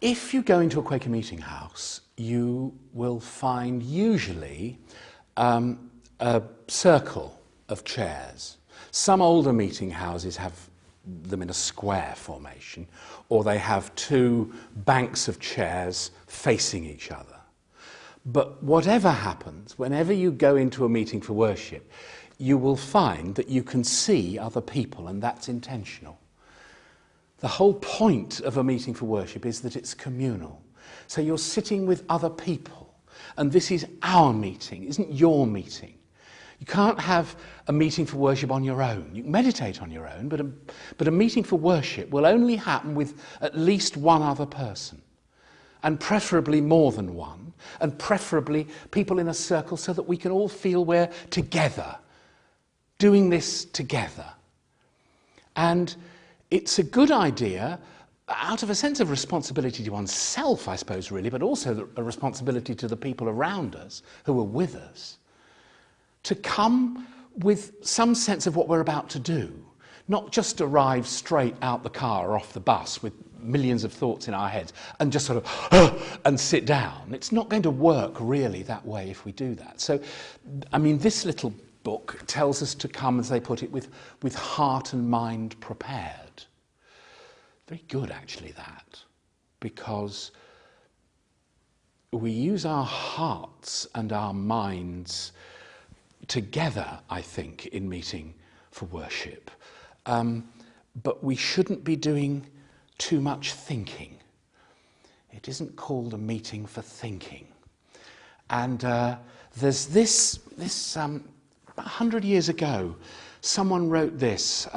If you go into a Quaker meeting house, you will find usually a circle of chairs. Some older meeting houses have them in a square formation, or they have two banks of chairs facing each other. But whatever happens, whenever you go into a meeting for worship, you will find that you can see other people, and that's intentional. The whole point of a meeting for worship is that it's communal. So you're sitting with other people, and this is our meeting, it isn't your meeting. You can't have a meeting for worship on your own. You can meditate on your own, but a meeting for worship will only happen with at least one other person, and preferably more than one, and preferably people in a circle so that we can all feel we're together, doing this together. And it's a good idea, out of a sense of responsibility to oneself, I suppose, really, but also a responsibility to the people around us who are with us, to come with some sense of what we're about to do, not just arrive straight out the car or off the bus with millions of thoughts in our heads and just sort of and sit down. It's not going to work really that way if we do that. So, I mean, this little book tells us to come, as they put it, with heart and mind prepared. Very good, actually, that, because we use our hearts and our minds together, I think, in meeting for worship. But we shouldn't be doing too much thinking. It isn't called a meeting for thinking. And there's this 100 years ago, someone wrote this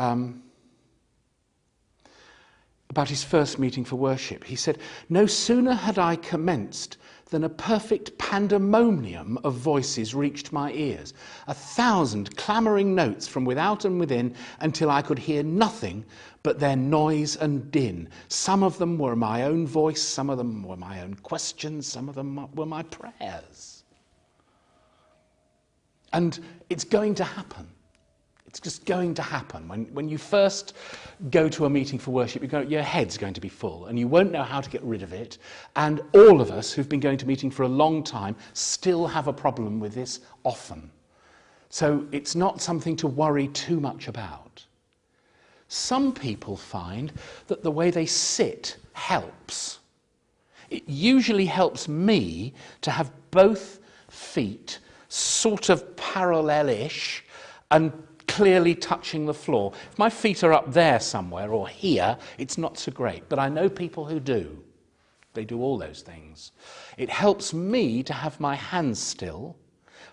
about his first meeting for worship. He said, "No sooner had I commenced than a perfect pandemonium of voices reached my ears, 1,000 clamouring notes from without and within, until I could hear nothing but their noise and din. Some of them were my own voice, some of them were my own questions, some of them were my prayers." And it's going to happen. It's just going to happen. When you first go to a meeting for worship, your head's going to be full and you won't know how to get rid of it. And all of us who've been going to meeting for a long time still have a problem with this often. So it's not something to worry too much about. Some people find that the way they sit helps. It usually helps me to have both feet sort of parallel-ish and clearly touching the floor. If my feet are up there somewhere or here, it's not so great. But I know people who do. They do all those things. It helps me to have my hands still,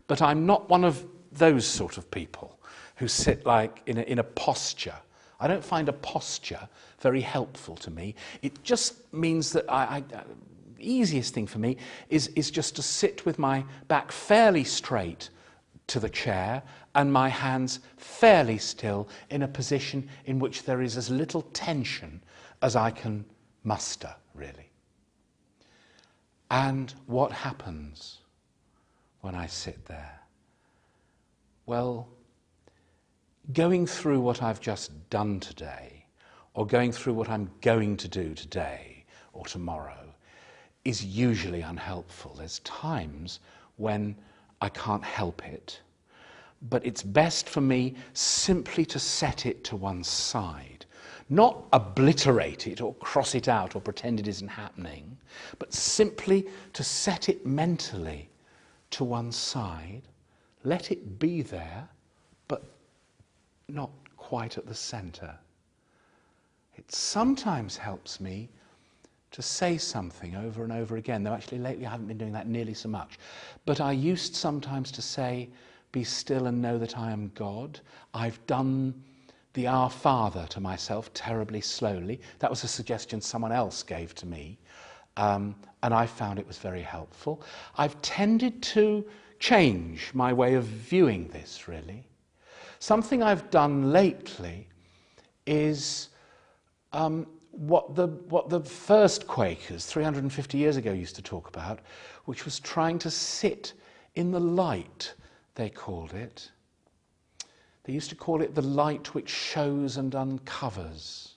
but I'm not one of those sort of people who sit like in a posture. I don't find a posture very helpful to me. It just means that the easiest thing for me is just to sit with my back fairly straight to the chair and my hands fairly still in a position in which there is as little tension as I can muster, really. And what happens when I sit there? Well, going through what I've just done today, or going through what I'm going to do today or tomorrow, is usually unhelpful. There's times when I can't help it, but it's best for me simply to set it to one side. Not obliterate it or cross it out or pretend it isn't happening, but simply to set it mentally to one side, let it be there, but not quite at the centre. It sometimes helps me to say something over and over again, though actually lately I haven't been doing that nearly so much. But I used sometimes to say, "Be still and know that I am God." I've done the Our Father to myself terribly slowly. That was a suggestion someone else gave to me, and I found it was very helpful. I've tended to change my way of viewing this, really. Something I've done lately is what the first Quakers 350 years ago used to talk about, which was trying to sit in the light, they called it. They used to call it the light which shows and uncovers.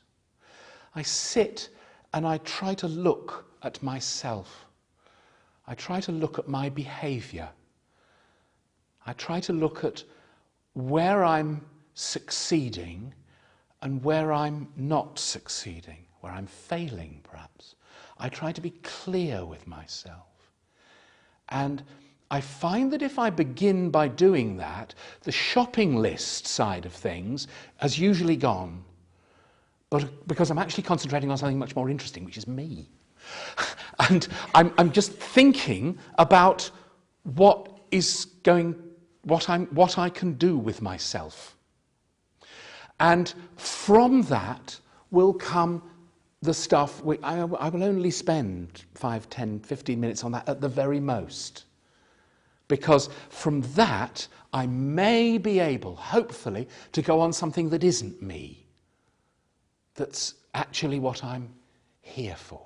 I sit and I try to look at myself. I try to look at my behaviour. I try to look at where I'm succeeding and where I'm not succeeding, where I'm failing perhaps. I try to be clear with myself. And I find that if I begin by doing that, the shopping list side of things has usually gone. But because I'm actually concentrating on something much more interesting, which is me. And I'm just thinking about what I can do with myself. And from that will come the stuff, I will only spend 5, 10, 15 minutes on that at the very most. Because from that, I may be able, hopefully, to go on something that isn't me. That's actually what I'm here for.